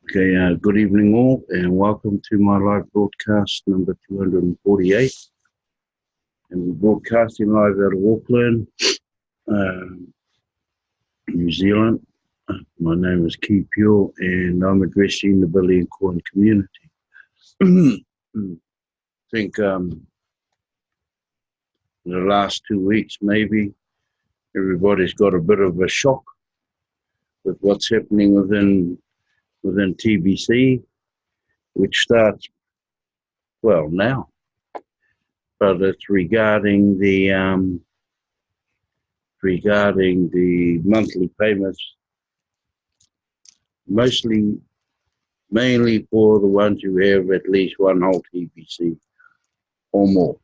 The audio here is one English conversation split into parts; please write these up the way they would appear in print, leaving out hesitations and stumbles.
Okay, good evening all, and welcome to my live broadcast number 248. And we're broadcasting live out of Auckland, um, New Zealand. My name is Key Pure, and I'm addressing the Billy and Coin community. I think in the last 2 weeks, maybe, everybody's got a bit of a shock with what's happening within TBC, which starts, well, now. But it's regarding the monthly payments, mainly for the ones who have at least one whole TBC or more.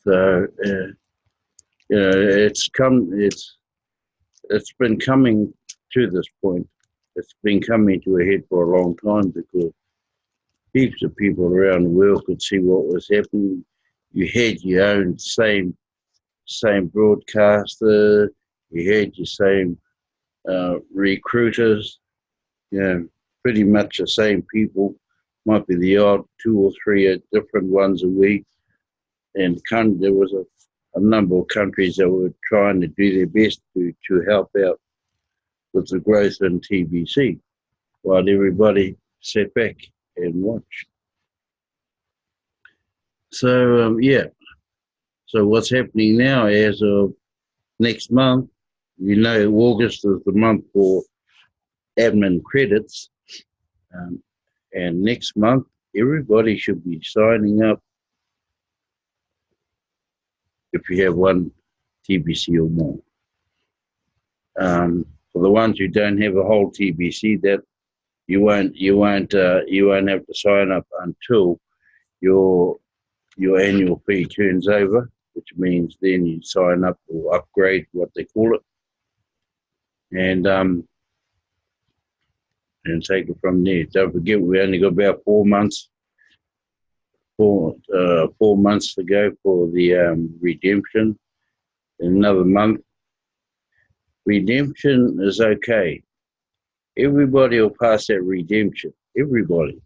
So it's been coming to this point. It's been coming to a head for a long time because heaps of people around the world could see what was happening. You had your own same broadcaster, you had your same recruiters, pretty much the same people. Might be the odd 2 or 3 different ones a week. And there was a number of countries that were trying to do their best to help out with the growth in TBC, while everybody sat back and watched. So, So what's happening now as of next month, August is the month for admin credits. And next month, everybody should be signing up if you have one TBC or more. For the ones who don't have a whole TBC, that you won't have to sign up until your annual fee turns over, which means then you sign up or upgrade, what they call it, and take it from there. Don't forget, we only got about 4 months, 4 months to go for the redemption. In another month, redemption is okay. Everybody will pass that redemption. Everybody.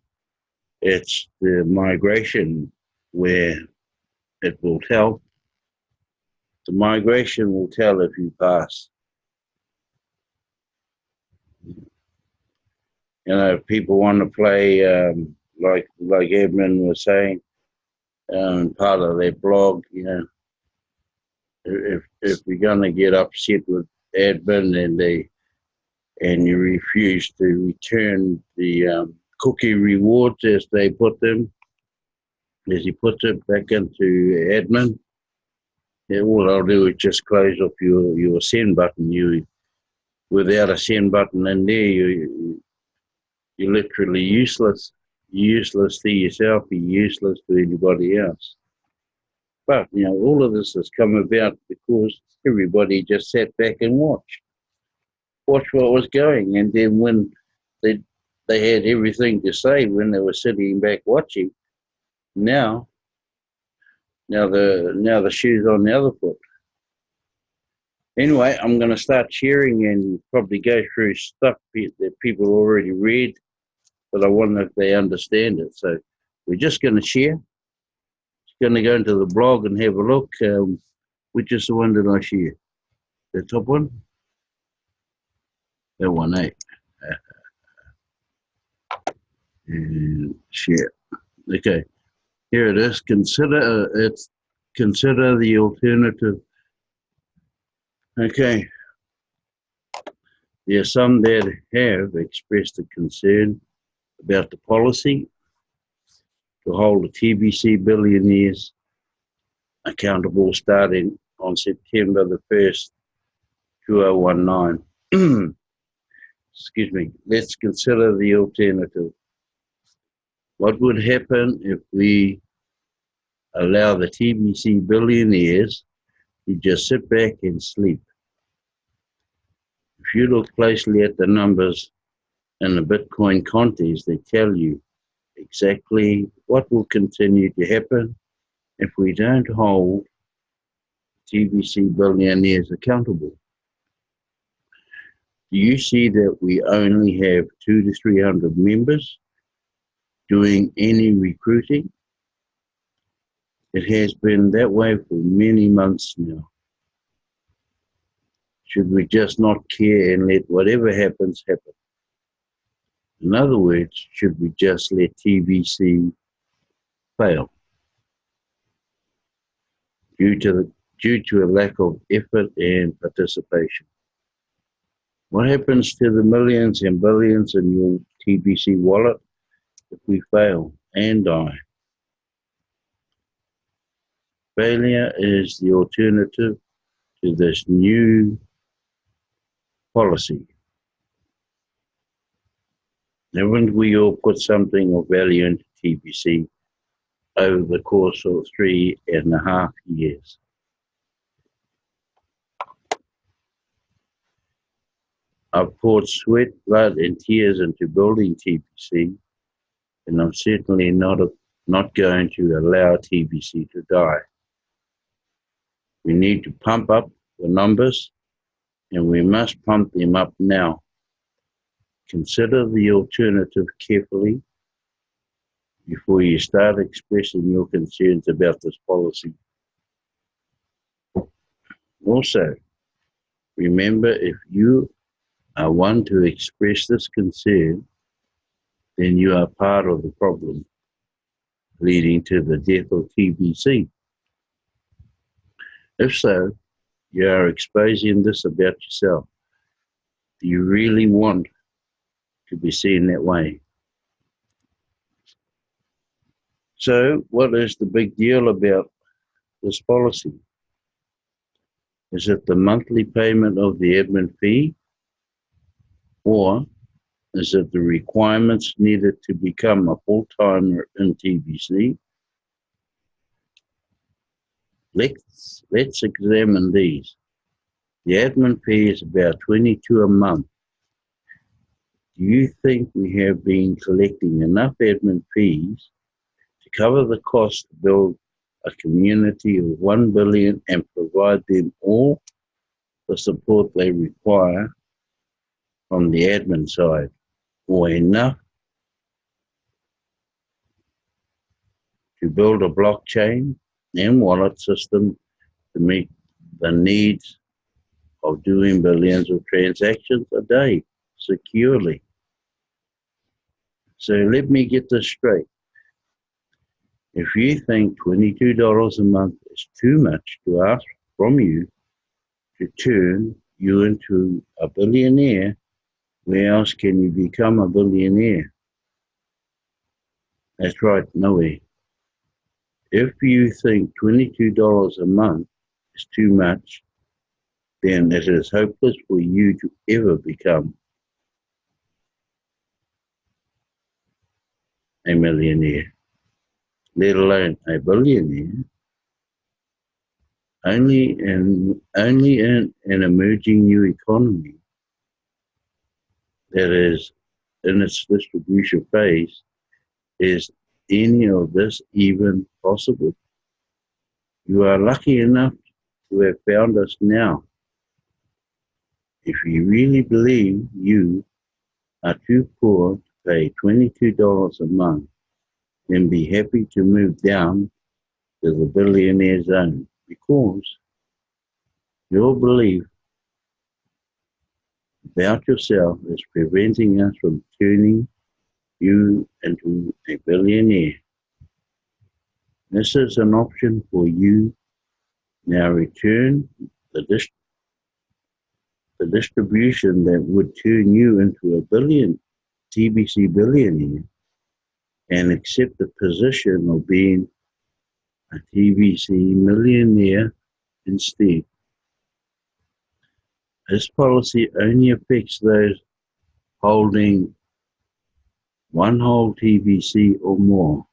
It's the migration where it will tell. The migration will tell if you pass. People want to play, like Edmund was saying, part of their blog, if you're going to get upset with admin and you refuse to return the cookie rewards as he puts it back into admin, all I'll do is just close off your send button. Without a send button in there, you're literally useless. You're useless to yourself, you're useless to anybody else. But, all of this has come about because everybody just sat back and watched what was going. And then when they had everything to say when they were sitting back watching, now the shoe's on the other foot. Anyway, I'm going to start sharing and probably go through stuff that people already read, but I wonder if they understand it. So we're just going to share. Going to go into the blog and have a look. Which is the one that I share? The top one? That one, eh? And share. Okay, here it is. Consider the alternative. Okay, there are some that have expressed a concern about the policy to hold the TBC billionaires accountable starting on September the 1st, 2019. Excuse me. Let's consider the alternative. What would happen if we allow the TBC billionaires to just sit back and sleep? If you look closely at the numbers in the Bitcoin contest, they tell you exactly what will continue to happen if we don't hold TBC billionaires accountable. Do you see that we only have 200 to 300 members doing any recruiting? It has been that way for many months now. Should we just not care and let whatever happens, happen? In other words, should we just let TBC fail due to a lack of effort and participation? What happens to the millions and billions in your TBC wallet if we fail and die? Failure is the alternative to this new policy. Haven't we all put something of value into TBC over the course of 3.5 years? I've poured sweat, blood, and tears into building TBC, and I'm certainly not going to allow TBC to die. We need to pump up the numbers, and we must pump them up now. Consider the alternative carefully before you start expressing your concerns about this policy. Also, remember, if you are one to express this concern, then you are part of the problem, leading to the death of TBC. If so, you are exposing this about yourself. Do you really want to be seen that way? So, what is the big deal about this policy? Is it the monthly payment of the admin fee? Or is it the requirements needed to become a full-timer in TBC? Let's examine these. The admin fee is about $22 a month. Do you think we have been collecting enough admin fees to cover the cost to build a community of 1 billion and provide them all the support they require from the admin side, or enough to build a blockchain and wallet system to meet the needs of doing billions of transactions a day securely? So let me get this straight. If you think $22 a month is too much to ask from you to turn you into a billionaire, where else can you become a billionaire? That's right, nowhere. If you think $22 a month is too much, then it is hopeless for you to ever become a millionaire, let alone a billionaire. Only in an emerging new economy that is in its distribution phase is any of this even possible. You are lucky enough to have found us now. If you really believe you are too poor to pay $22 a month, then be happy to move down to the billionaire zone, because your belief about yourself is preventing us from turning you into a billionaire. This is an option for you. Now return the distribution that would turn you into a TBC billionaire, and accept the position of being a TBC millionaire instead. This policy only affects those holding one whole TBC or more,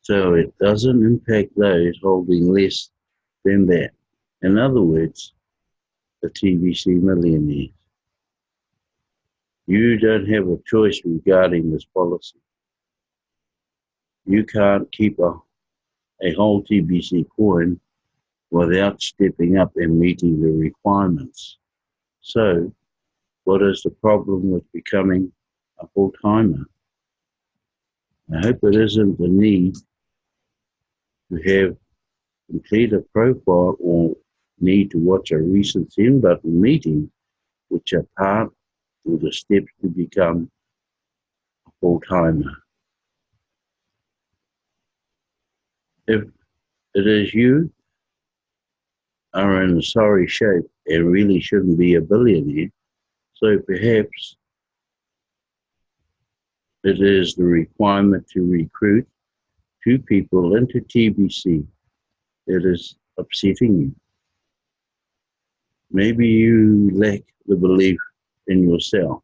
so it doesn't impact those holding less than that. In other words, the TBC millionaires. You don't have a choice regarding this policy. You can't keep a whole TBC coin without stepping up and meeting the requirements. So What is the problem with becoming a full-timer? I hope it isn't the need to have complete a profile or need to watch a recent send button meeting, which are part of the steps to become a full-timer. If it is you are in sorry shape and really shouldn't be a billionaire, so perhaps it is the requirement to recruit 2 people into TBC that is upsetting you. Maybe you lack the belief in yourself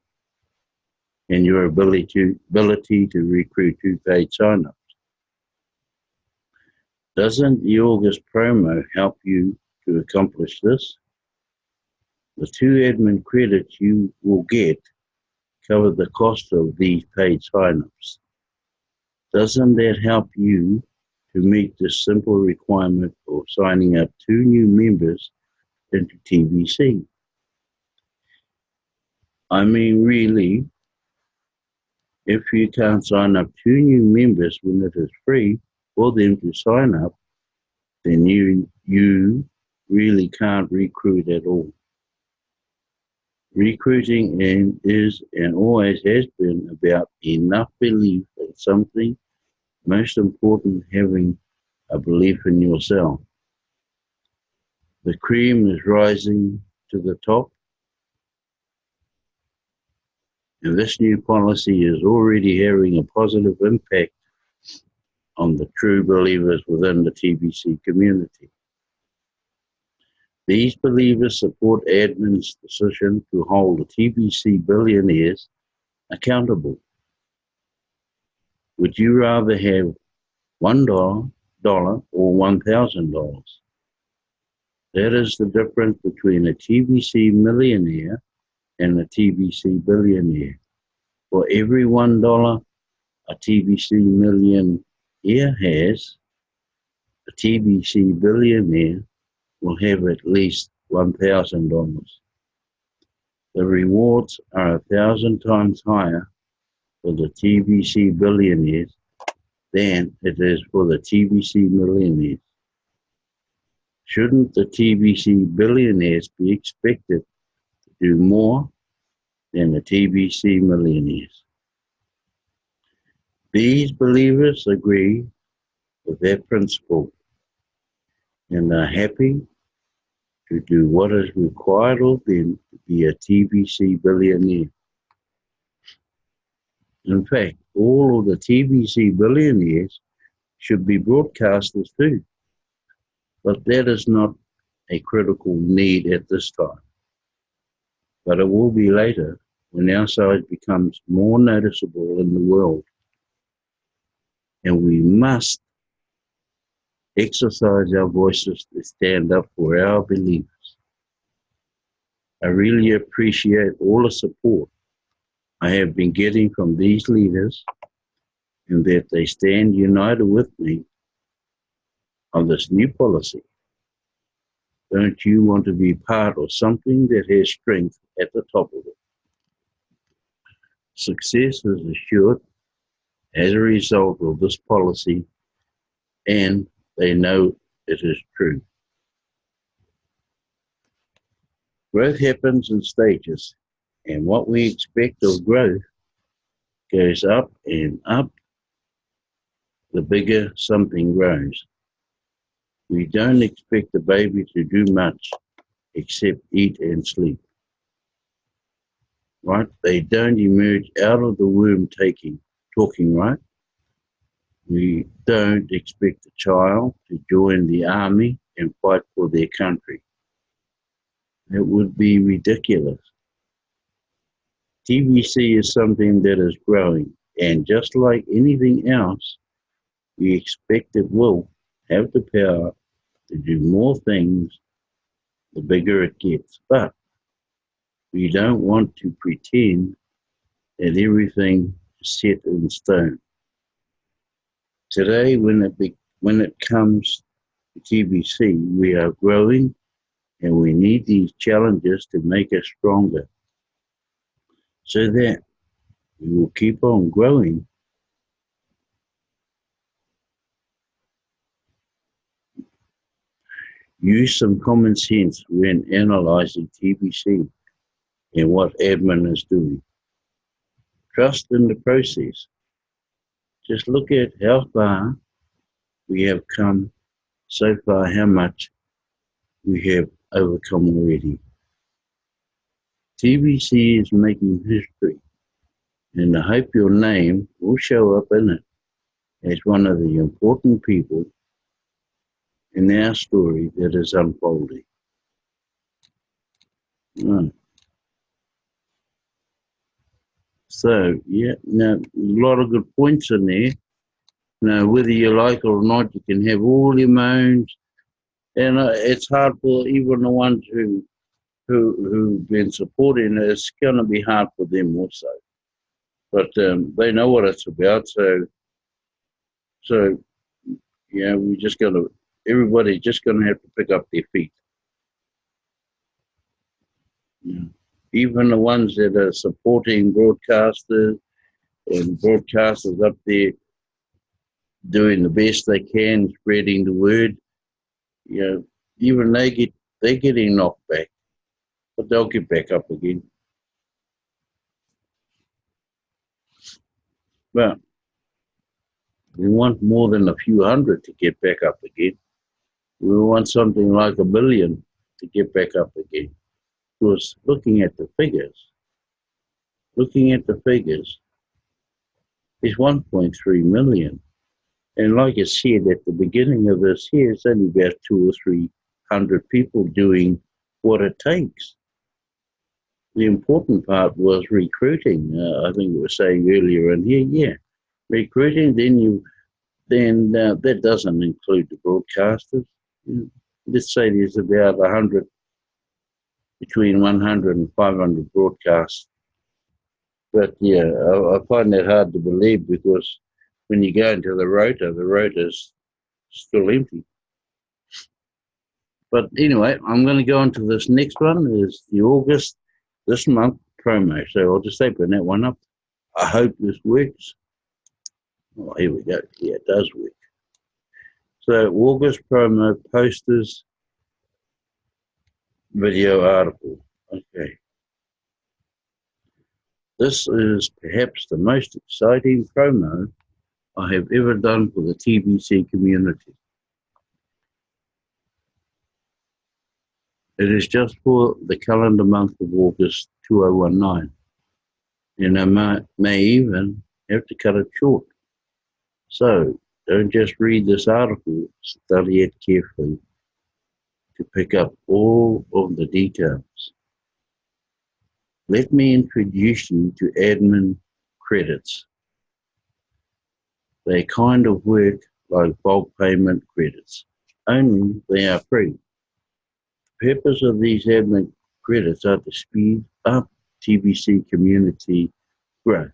and your ability to recruit 2 paid signups. Doesn't the August promo help you to accomplish this? The 2 admin credits you will get cover the cost of these paid signups. Doesn't that help you to meet this simple requirement of signing up 2 new members into TBC? I mean, really, if you can't sign up 2 new members when it is free for them to sign up, then you really can't recruit at all. Recruiting is and always has been about enough belief in something, most important, having a belief in yourself. The cream is rising to the top, and this new policy is already having a positive impact on the true believers within the TBC community. These believers support admin's decision to hold the TBC billionaires accountable. Would you rather have $1 or $1,000? That is the difference between a TBC millionaire and a TBC billionaire. For every $1 a TBC millionaire has, a TBC billionaire will have at least $1,000. The rewards are 1,000 times higher for the TBC billionaires than it is for the TBC millionaires. Shouldn't the TBC billionaires be expected to do more than the TBC millionaires? These believers agree with that principle and are happy to do what is required of them to be a TBC billionaire. In fact, all of the TBC billionaires should be broadcasters too, but that is not a critical need at this time. But it will be later when our size becomes more noticeable in the world, and we must exercise our voices to stand up for our beliefs. I really appreciate all the support I have been getting from these leaders and that they stand united with me on this new policy. Don't you want to be part of something that has strength at the top of it? Success is assured as a result of this policy, and they know it is true. Growth happens in stages, and what we expect of growth goes up and up the bigger something grows. We don't expect the baby to do much except eat and sleep. Right? They don't emerge out of the womb talking, right? We don't expect a child to join the army and fight for their country. It would be ridiculous. TBC is something that is growing, and just like anything else, we expect it will have the power to do more things the bigger it gets. But we don't want to pretend that everything is set in stone. Today, when it comes to TBC, we are growing, and we need these challenges to make us stronger. so that we will keep on growing. Use some common sense when analysing TBC and what admin is doing. Trust in the process. Just look at how far we have come so far, how much we have overcome already. TBC is making history, and I hope your name will show up in it as one of the important people in our story that is unfolding. Right. So, yeah, now a lot of good points in there. Now, whether you like it or not, you can have all your moans, and it's hard for even the ones who've been supporting it. It's going to be hard for them also, but they know what it's about. So yeah, we just got to. Everybody just going to have to pick up their feet. Yeah. Even the ones that are supporting broadcasters and broadcasters up there doing the best they can, spreading the word. You know, even they're getting knocked back, but they'll get back up again. But we want more than a few hundred to get back up again. We want something like 1 billion to get back up again. Because looking at the figures, there's 1.3 million. And like I said at the beginning of this year, it's only about 200 or 300 people doing what it takes. The important part was recruiting. I think we were saying earlier in here, yeah, recruiting. Then that doesn't include the broadcasters. Let's say there's about 100, between 100 and 500 broadcasts. But yeah, I find that hard to believe because when you go into the rota's still empty. But anyway, I'm going to go into this next one. Is the August this month promo. So I'll just open that one up. I hope this works. Oh, here we go. Yeah, it does work. So August promo posters video article. Okay. This is perhaps the most exciting promo I have ever done for the TBC community. It is just for the calendar month of August 2019, and I may even have to cut it short. So don't just read this article, study it carefully to pick up all of the details. Let me introduce you to admin credits. They kind of work like bulk payment credits, only they are free. The purpose of these admin credits are to speed up TBC community growth.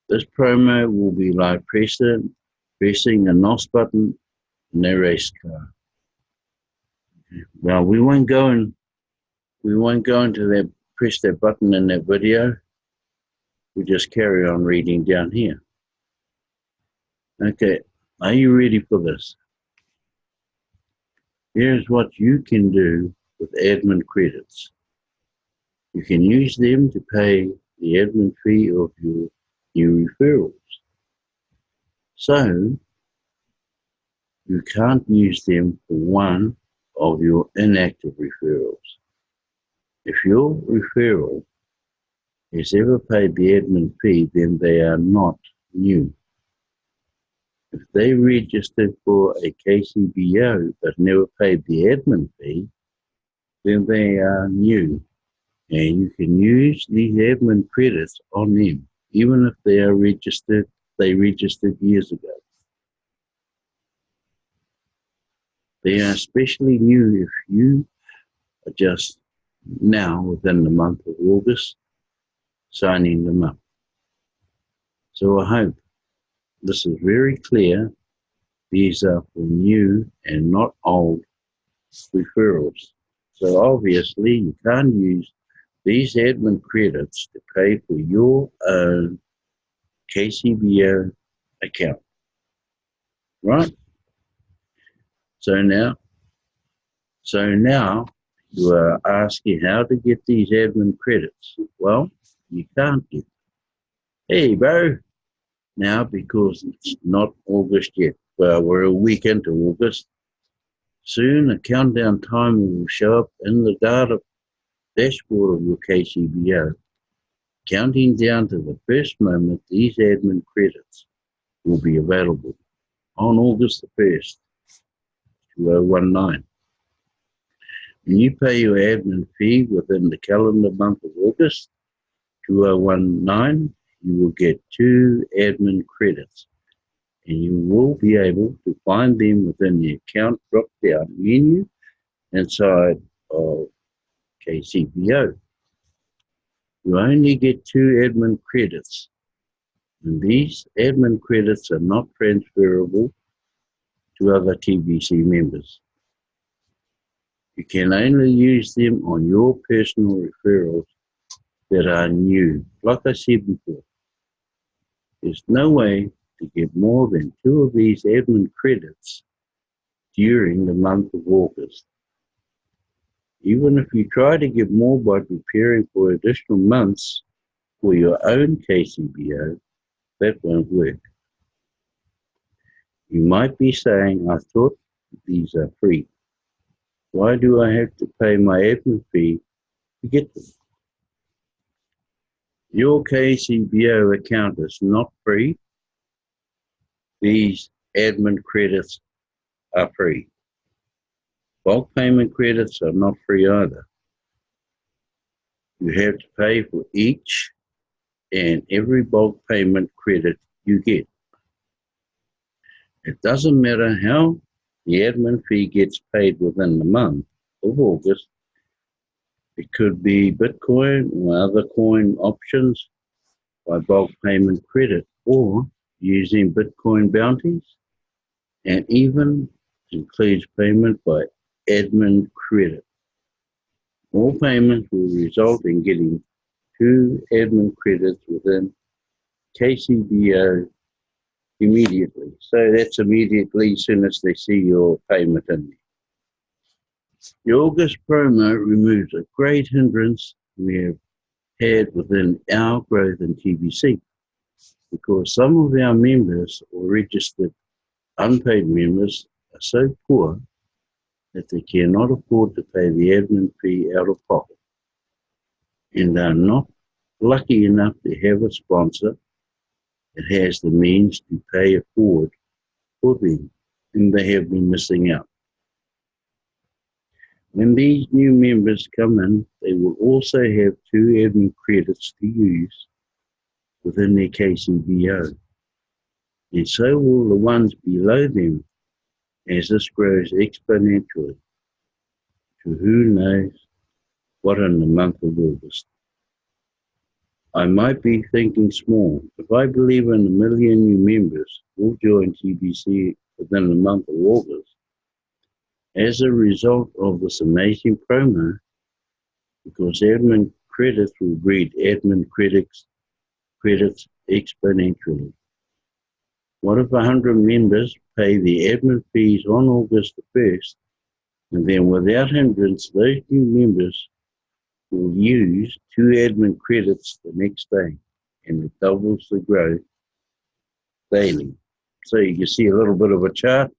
This promo will be like pressing a NOS button in a race car. Well, we won't go into that, press that button in that video. We just carry on reading down here. Okay, are you ready for this? Here's what you can do with admin credits. You can use them to pay the admin fee of your new referrals. So, you can't use them for one of your inactive referrals. If your referral has ever paid the admin fee, then they are not new. If they registered for a KCBO but never paid the admin fee, then they are new. And you can use these admin credits on them, even if they registered years ago. They are especially new if you are just now, within the month of August, signing them up. So I hope this is very clear. These are for new and not old referrals. So obviously you can't use these admin credits to pay for your own KCBO account, right? So now you are asking how to get these admin credits. Well, you can't get them. Hey, bro, now because it's not August yet. Well, we're a week into August. Soon a countdown timer will show up in the data dashboard of your KCBO, counting down to the first moment these admin credits will be available on August the 1st, 2019. When you pay your admin fee within the calendar month of August 2019, you will get 2 admin credits, and you will be able to find them within the account drop-down menu inside of KCBO. You only get 2 admin credits, and these admin credits are not transferable to other TBC members. You can only use them on your personal referrals that are new. Like I said before, there's no way to get more than 2 of these admin credits during the month of August. Even if you try to get more by preparing for additional months for your own KCBO, that won't work. You might be saying, I thought these are free. Why do I have to pay my admin fee to get them? Your KCBO account is not free. These admin credits are free. Bulk payment credits are not free either. You have to pay for each and every bulk payment credit you get. It doesn't matter how the admin fee gets paid within the month of August. It could be Bitcoin or other coin options by bulk payment credit, or using Bitcoin bounties, and even includes payment by admin credit. All payments will result in getting 2 admin credits within KCBO immediately. So that's immediately as soon as they see your payment in there. The August promo removes a great hindrance we have had within our growth in TBC, because some of our members or registered unpaid members are so poor that they cannot afford to pay the admin fee out of pocket, and are not lucky enough to have a sponsor that has the means to pay it forward for them, and they have been missing out. When these new members come in, they will also have 2 admin credits to use within their KCBO, and so will the ones below them as this grows exponentially to who knows what in the month of August. I might be thinking small. If I believe in 1 million new members will join TBC within the month of August, as a result of this amazing promo, because admin credits will breed admin credits exponentially. What if 100 members pay the admin fees on August the 1st, and then without hindrance, those new members will use 2 admin credits the next day, and it doubles the growth daily. So you can see a little bit of a chart,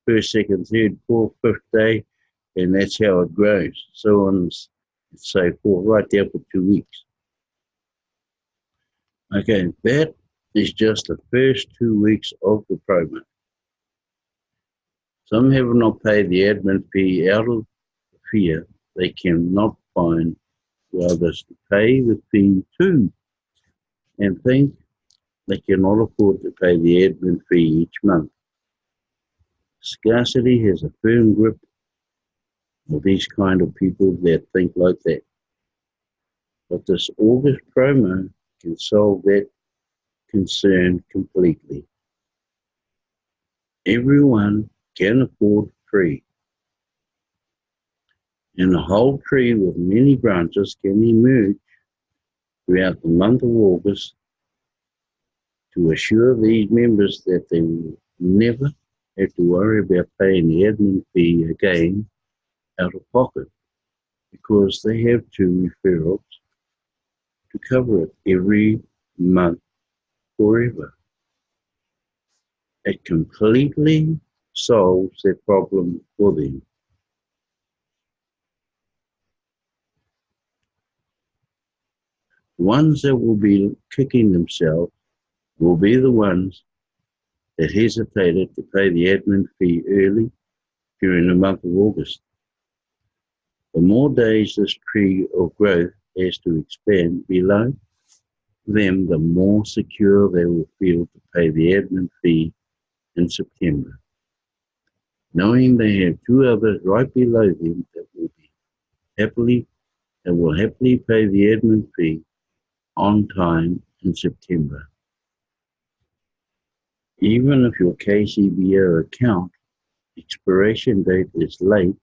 first, second, third, fourth, fifth day, and that's how it grows. So on, so forth, right there for 2 weeks. Okay, that is just the first 2 weeks of the program. Some have not paid the admin fee out of fear they cannot find others to pay the fee to, and think they cannot afford to pay the admin fee each month. Scarcity has a firm grip of these kind of people that think like that. But this August promo can solve that concern completely. Everyone can afford free. And a whole tree with many branches can emerge throughout the month of August to assure these members that they will never have to worry about paying the admin fee again out of pocket because they have two referrals to cover it every month forever. It completely solves their problem for them. The ones that will be kicking themselves will be the ones that hesitated to pay the admin fee early during the month of August. The more days this tree of growth has to expand below them, the more secure they will feel to pay the admin fee in September, knowing they have two others right below them that will happily pay the admin fee on time in September. Even if your KCBO account expiration date is late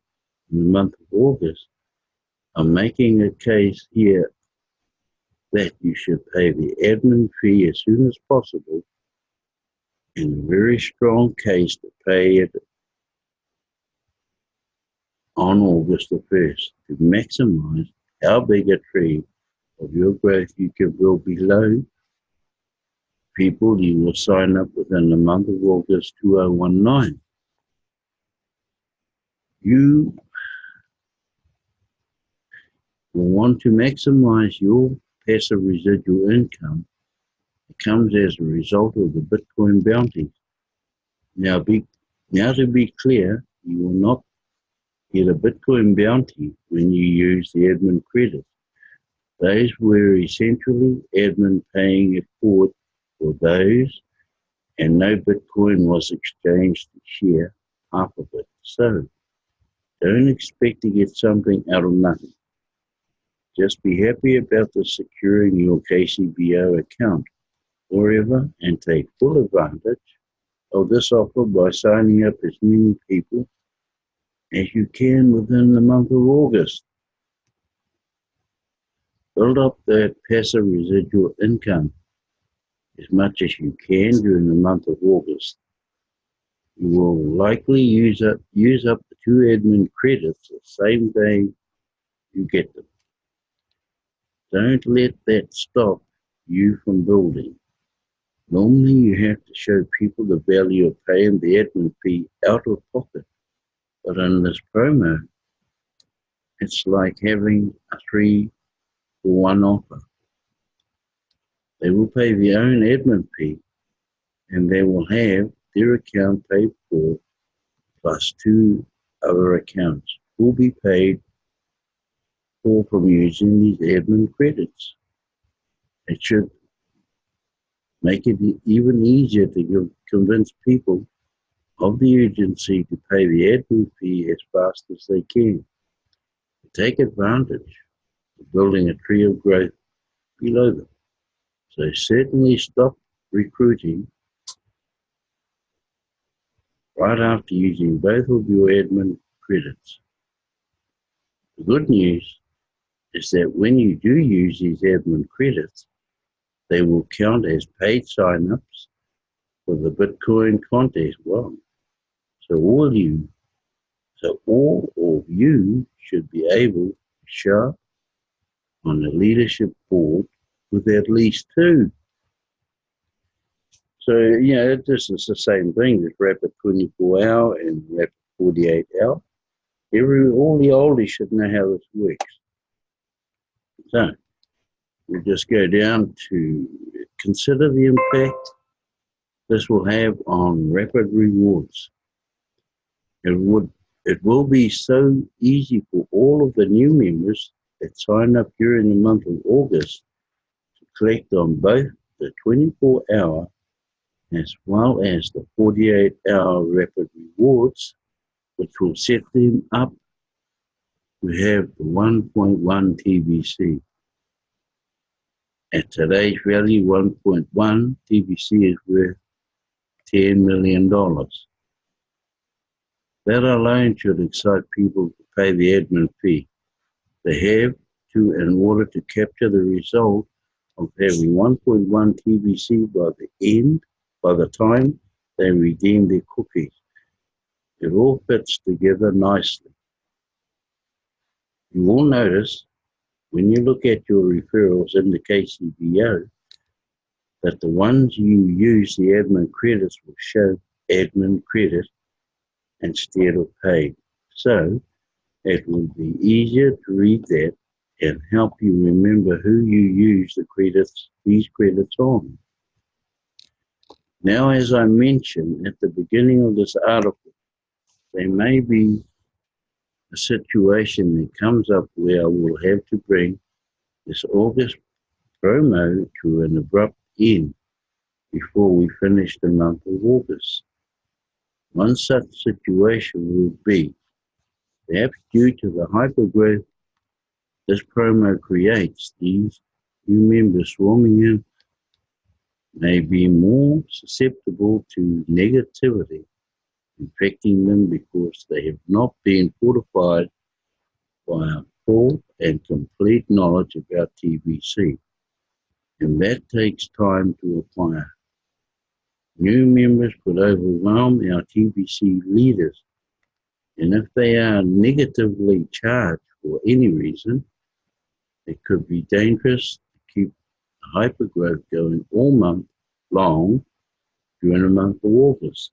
in the month of August, I'm making a case here that you should pay the admin fee as soon as possible, and a very strong case to pay it on August the 1st to maximize how big a tree of your growth you can build below people you will sign up within the month of August 2019. You will want to maximize your passive residual income that comes as a result of the Bitcoin bounty. Now to be clear, you will not get a Bitcoin bounty when you use the admin credit. Those were essentially admin paying it forward for those, and no Bitcoin was exchanged to share half of it. So don't expect to get something out of nothing. Just be happy about the securing your KCBO account forever and take full advantage of this offer by signing up as many people as you can within the month of August. Build up that passive residual income as much as you can during the month of August. You will likely use up the two admin credits the same day you get them. Don't let that stop you from building. Normally you have to show people the value of paying the admin fee out of pocket, but in this promo, it's like having a 3-for-1 offer. They will pay their own admin fee and they will have their account paid for, plus two other accounts will be paid for from using these admin credits. It should make it even easier to convince people of the urgency to pay the admin fee as fast as they can. Take advantage of building a tree of growth below them. So certainly stop recruiting right after using both of your admin credits. The good news is that when you do use these admin credits, they will count as paid sign-ups for the Bitcoin contest. Wow. So all of you should be able to show up on the leadership board with at least two. So, this is the same thing, this rapid 24-hour and rapid 48-hour. All the oldies should know how this works. So, we'll just go down to consider the impact this will have on rapid rewards. It will be so easy for all of the new members that sign up during the month of August to collect on both the 24-hour as well as the 48-hour rapid rewards, which will set them up to have the 1.1 TBC. At today's value, 1.1 TBC is worth $10 million. That alone should excite people to pay the admin fee. They have to in order to capture the result of having 1.1 TBC by the time they redeem their cookies. It all fits together nicely. You will notice when you look at your referrals in the KCBO that the ones you use the admin credits will show admin credit instead of paid. So it will be easier to read that and help you remember who you use these credits on. Now, as I mentioned at the beginning of this article, there may be a situation that comes up where I will have to bring this August promo to an abrupt end before we finish the month of August. One such situation will be, perhaps due to the hypergrowth this promo creates, these new members swarming in may be more susceptible to negativity infecting them because they have not been fortified by a full and complete knowledge about TBC, and that takes time to acquire. New members could overwhelm our TBC leaders, and if they are negatively charged for any reason, it could be dangerous to keep hypergrowth going all month long during the month of August.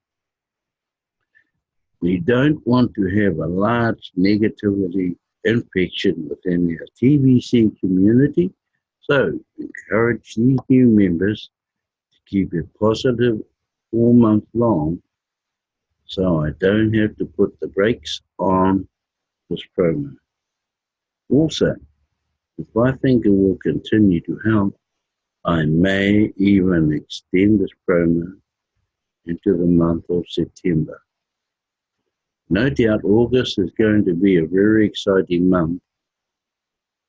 We don't want to have a large negativity infection within our TBC community, so encourage these new members to keep it positive all month long so I don't have to put the brakes on this promo. Also, if I think it will continue to help, I may even extend this promo into the month of September. No doubt August is going to be a very exciting month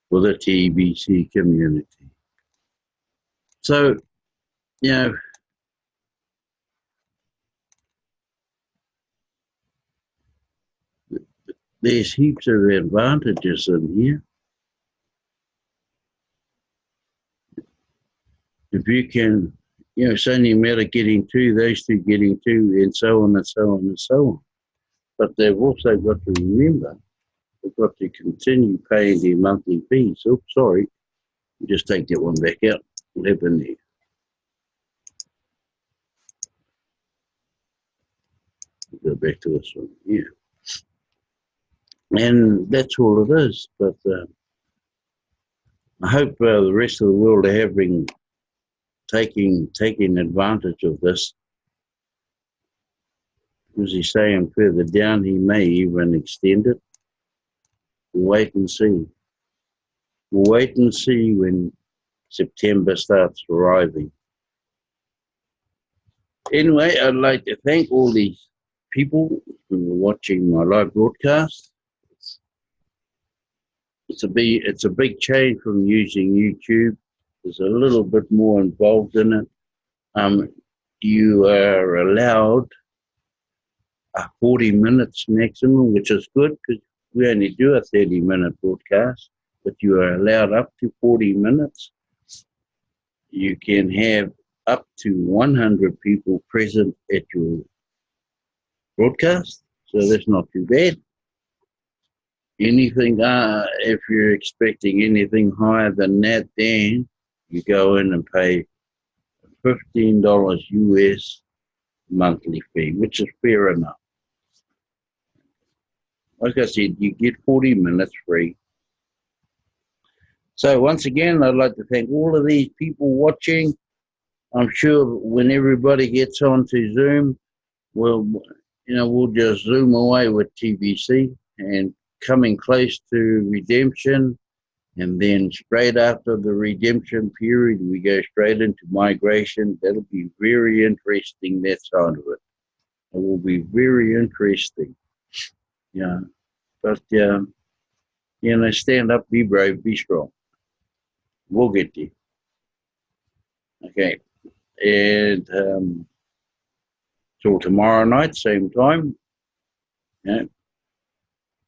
for the TBC community. So, you know, there's heaps of advantages in here. If you can, it's only a matter of getting two, those two getting two, and so on and so on and so on. But they've also got to remember, they've got to continue paying their monthly fees. Oh, sorry, just take that one back out. What happened there? Go back to this one, yeah. And that's all it is. But I hope the rest of the world are taking advantage of this. As he's saying further down, he may even extend it. We'll wait and see. We'll wait and see when September starts arriving. Anyway, I'd like to thank all these people who are watching my live broadcast. It's a big change from using YouTube. There's a little bit more involved in it. You are allowed 40 minutes maximum, which is good because we only do a 30-minute broadcast, but you are allowed up to 40 minutes. You can have up to 100 people present at your broadcast, so that's not too bad. Anything, if you're expecting anything higher than that, then you go in and pay $15 US monthly fee, which is fair enough. Like I said, you get 40 minutes free. So once again, I'd like to thank all of these people watching. I'm sure when everybody gets onto Zoom, we'll just zoom away with TBC and coming close to redemption. And then straight after the redemption period, we go straight into migration. That'll be very interesting, that side of it. It will be very interesting. Yeah. But, stand up, be brave, be strong. We'll get there. Okay. And till tomorrow night, same time, Yeah.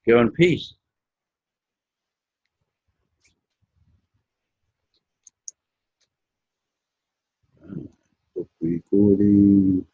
Go in peace. Book recording.